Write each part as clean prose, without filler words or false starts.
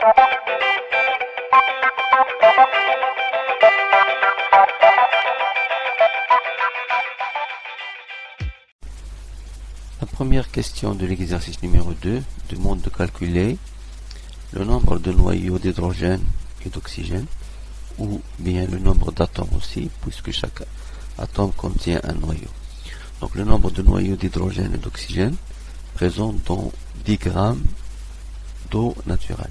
La première question de l'exercice numéro 2 demande de calculer le nombre de noyaux d'hydrogène et d'oxygène, ou bien le nombre d'atomes aussi, puisque chaque atome contient un noyau. Donc le nombre de noyaux d'hydrogène et d'oxygène présents dans 10 grammes d'eau naturelle.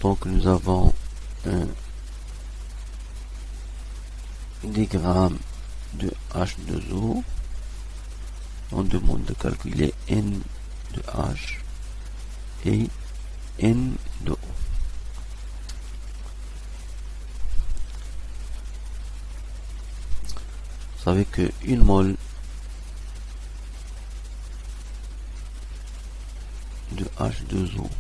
Donc nous avons 10 grammes de H2O. On demande de calculer N de H et N de O. Vous savez que une mole de H2O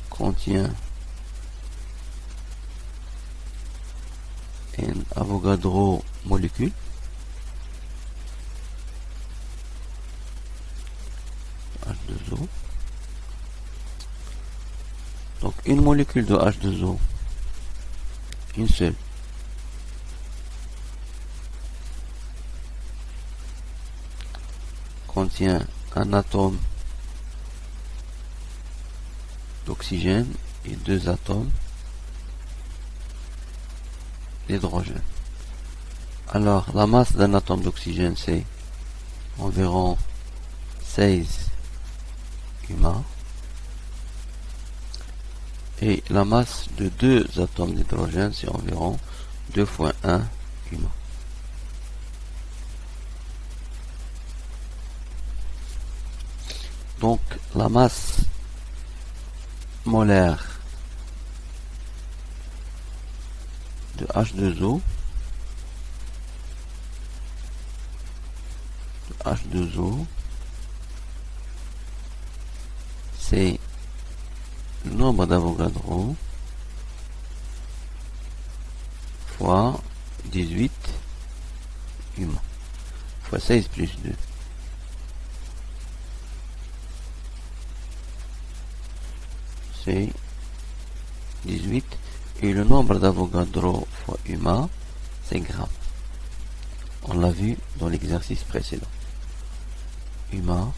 contient une Avogadro molécule. H2O. Donc une molécule de H2O, une seule, contient un atome d'oxygène et 2 atomes d'hydrogène. Alors la masse d'un atome d'oxygène c'est environ 16 humains et la masse de 2 atomes d'hydrogène c'est environ 2 fois 1 humain. Donc la masse molaire de H2O c'est le nombre d'Avogadro fois 18 humains fois 16 plus 2. C'est 18 et le nombre d'Avogadro fois humain c'est grammes. On l'a vu dans l'exercice précédent. Humain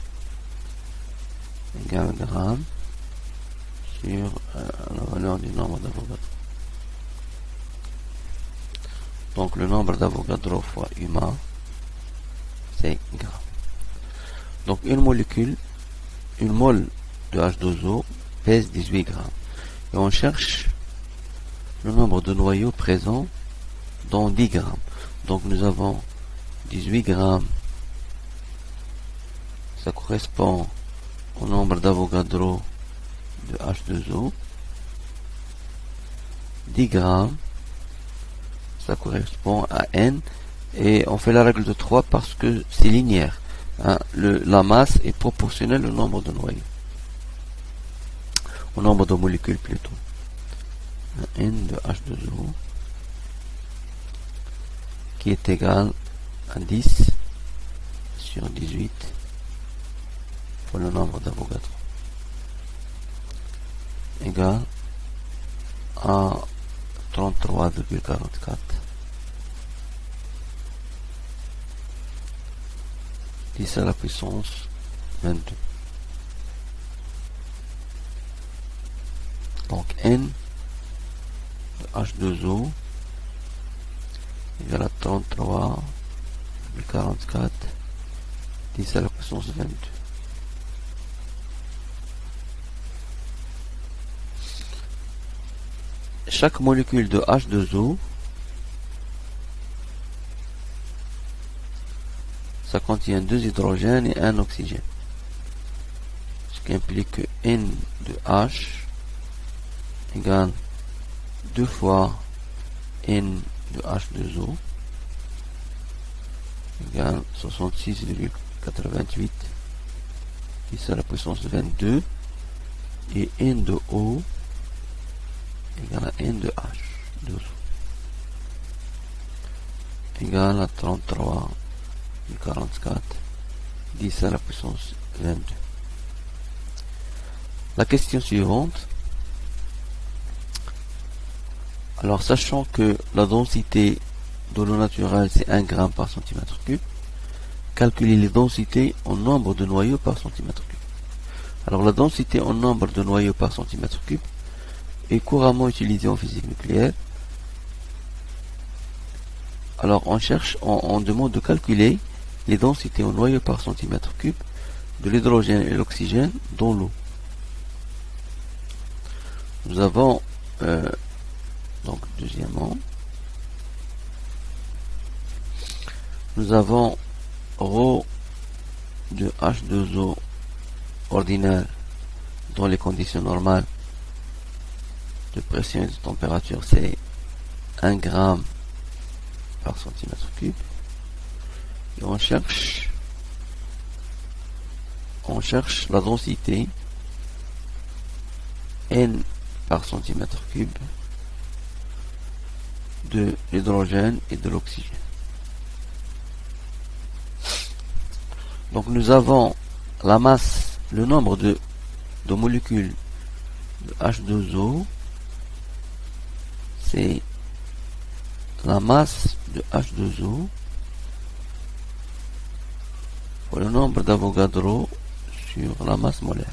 égale gramme sur la valeur du nombre d'Avogadro. Donc le nombre d'Avogadro fois humain c'est gramme. Donc une mole de H2O pèse 18 grammes. Et on cherche le nombre de noyaux présents dans 10 grammes. Donc nous avons 18 grammes, ça correspond au nombre d'Avogadro de H2O. 10 grammes, ça correspond à N. Et on fait la règle de 3 parce que c'est linéaire. Hein, la masse est proportionnelle au nombre de noyaux. Au nombre de molécules plutôt. N de H2O qui est égal à 10 sur 18 pour le nombre d'Avogadro égal à 33,44 10 à la puissance 22. Donc N de H2O égale à 33,44 10 à la puissance 22. Chaque molécule de H2O, ça contient 2 hydrogènes et 1 oxygène. Ce qui implique que N de H égale 2 fois N de H2O égale 66,88 10 à la puissance 22 et N de O égale à N de H de O égale à 33,44 10 à la puissance 22. La question suivante. Alors, sachant que la densité de l'eau naturelle, c'est 1 gramme par centimètre cube, calculer les densités en nombre de noyaux par centimètre cube. Alors, la densité en nombre de noyaux par centimètre cube est couramment utilisée en physique nucléaire. Alors, on demande de calculer les densités en noyaux par centimètre cube de l'hydrogène et l'oxygène dans l'eau. Nous avons, donc, deuxièmement, nous avons ρ de H2O ordinaire dans les conditions normales de pression et de température, c'est 1 gramme par centimètre cube. Et on cherche la densité N par centimètre cube de l'hydrogène et de l'oxygène. Donc nous avons la masse, le nombre de molécules de H2O, c'est la masse de H2O pour le nombre d'Avogadro sur la masse molaire.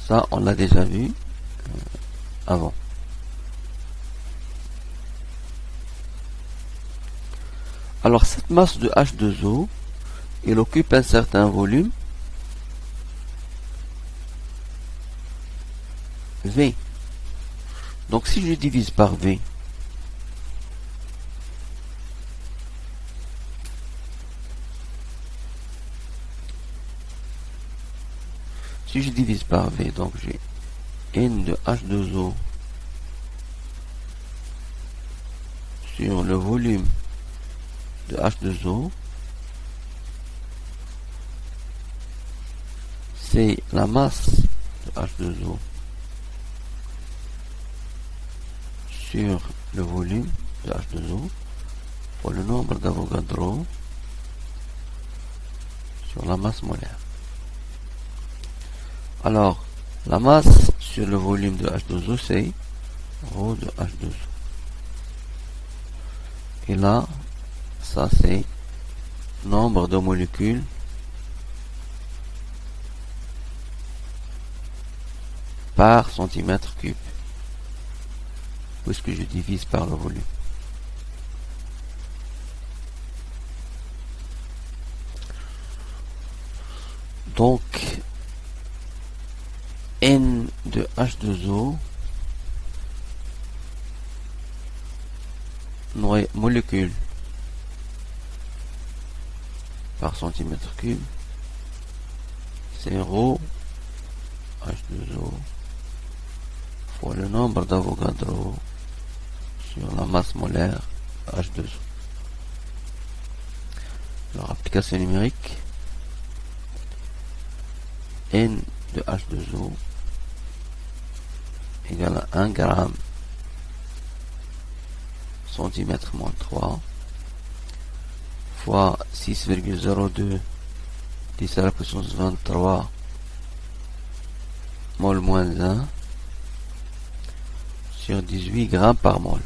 Ça, on l'a déjà vu avant. Alors, cette masse de H2O, elle occupe un certain volume V. Donc, si je divise par V, donc j'ai N de H2O sur le volume de H2O, c'est la masse de H2O sur le volume de H2O pour le nombre d'Avogadro sur la masse molaire. Alors, la masse sur le volume de H2O, c'est ρ de H2O. Et là, ça c'est nombre de molécules par centimètre cube, puisque je divise par le volume. Donc, N de H2O, molécules par centimètre cube, c'est ρ H2O fois le nombre d'Avogadro sur la masse molaire H2O. Alors, application numérique, N de H2O égale à 1 gramme centimètre moins 3 fois 6,02 10 à la puissance 23 mol moins 1 sur 18 grammes par mol.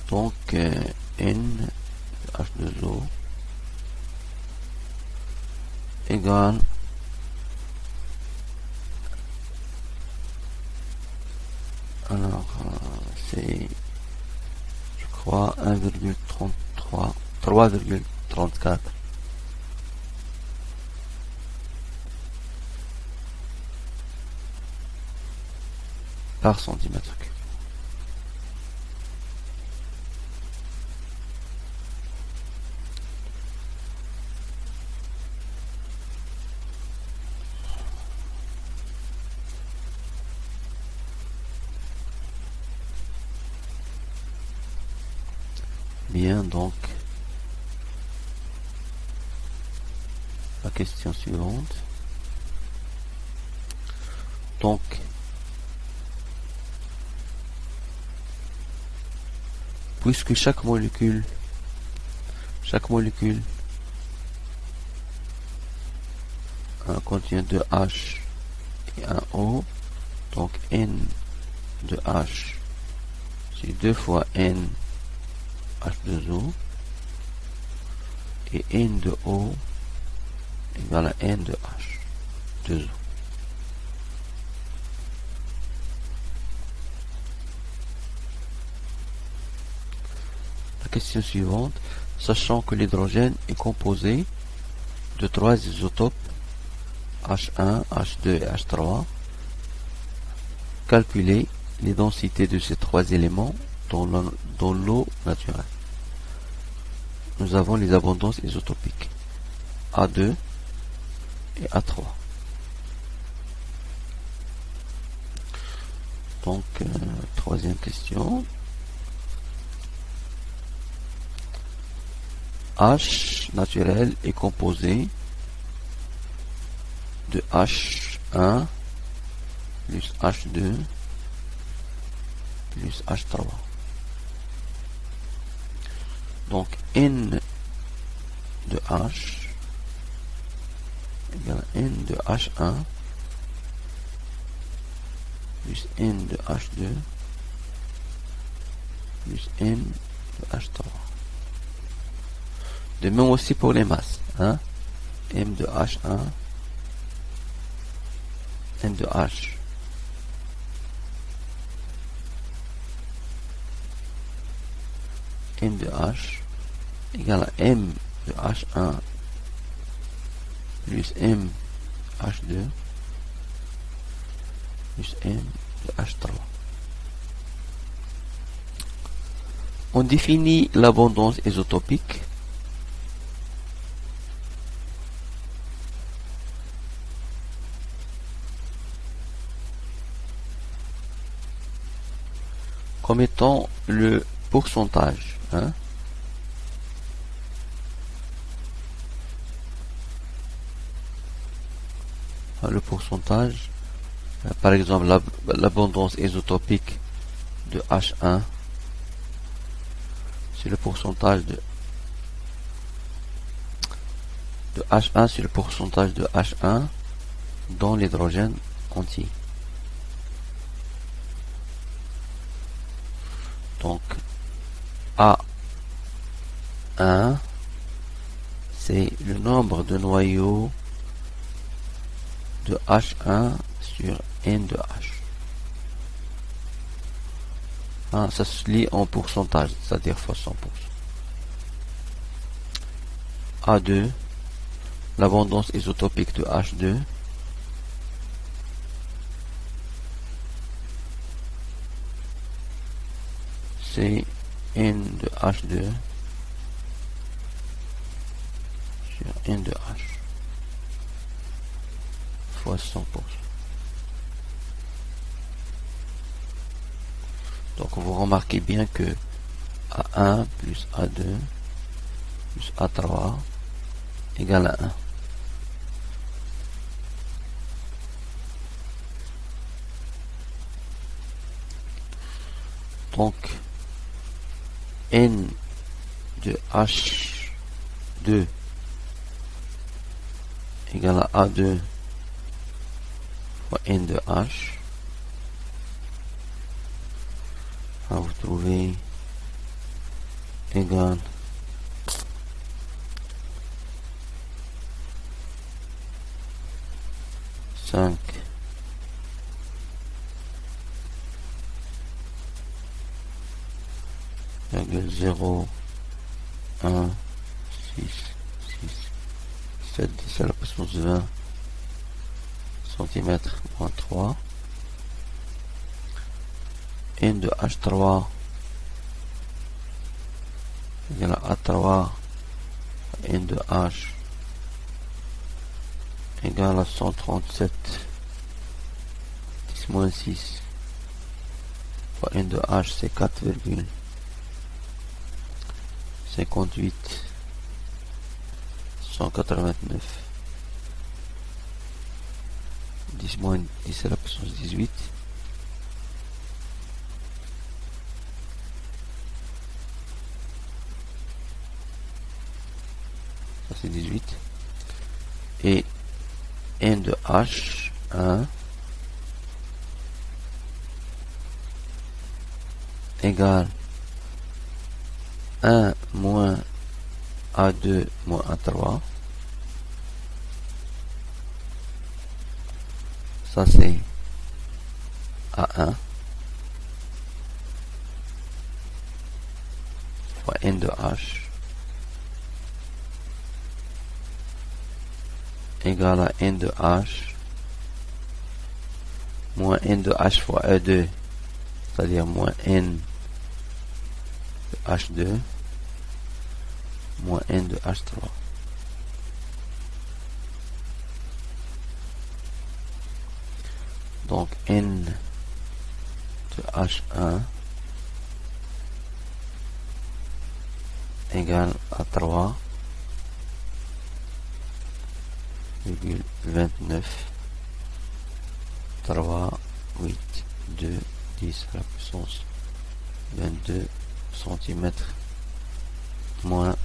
Donc N H2O égale c'est, je crois, 1,33 3,34 par centimètre cube. Bien, donc la question suivante. Donc, puisque chaque molécule contient 2 H et un O, donc N de H, c'est 2 fois N H2O, et N de O égale à N de H2O. La question suivante, sachant que l'hydrogène est composé de 3 isotopes H1, H2 et H3, calculez les densités de ces 3 éléments dans l'eau naturelle. Nous avons les abondances isotopiques A2 et A3. Donc, troisième question. H naturel est composé de H1 plus H2 plus H3. Donc N de H égale N de H1 plus N de H2 plus N de H3. De même aussi pour les masses. Hein? M de H1, M de H. M de H égale à M de H1 plus M H2 plus M de H3. On définit l'abondance isotopique comme étant le pourcentage. Hein? Le pourcentage, par exemple l'abondance isotopique de H1, c'est le pourcentage de H1 sur le pourcentage de H1 dans l'hydrogène entier. Donc A1, c'est le nombre de noyaux de H1 sur N de H. Hein, ça se lit en pourcentage, c'est-à-dire fois 100%. A2, l'abondance isotopique de H2, c'est N de H2 sur N de H fois 100%. Donc vous remarquez bien que A1 plus A2 plus A3 égale à 1. Donc N de H2 égale à A2 fois N de H. Vous trouvez égale cinq virgule 0 1 6 7 10 à la puissance 20 cm moins 3. N de H3 égale à A3 N de H égale à 137 10 moins 6 fois N de H, c'est 4,58 189 10 moins 10 à la puissance 18. Ça c'est 18. Et n de h, 1, égale 1 moins A2 moins A3. Ça c'est A1 fois n de h égale à n de h moins n de h fois E2, c'est-à-dire moins n de h2 moins n de h3. Donc n de h1 égale à 3,29 3, 8, 2, 10 à la puissance 22 cm moins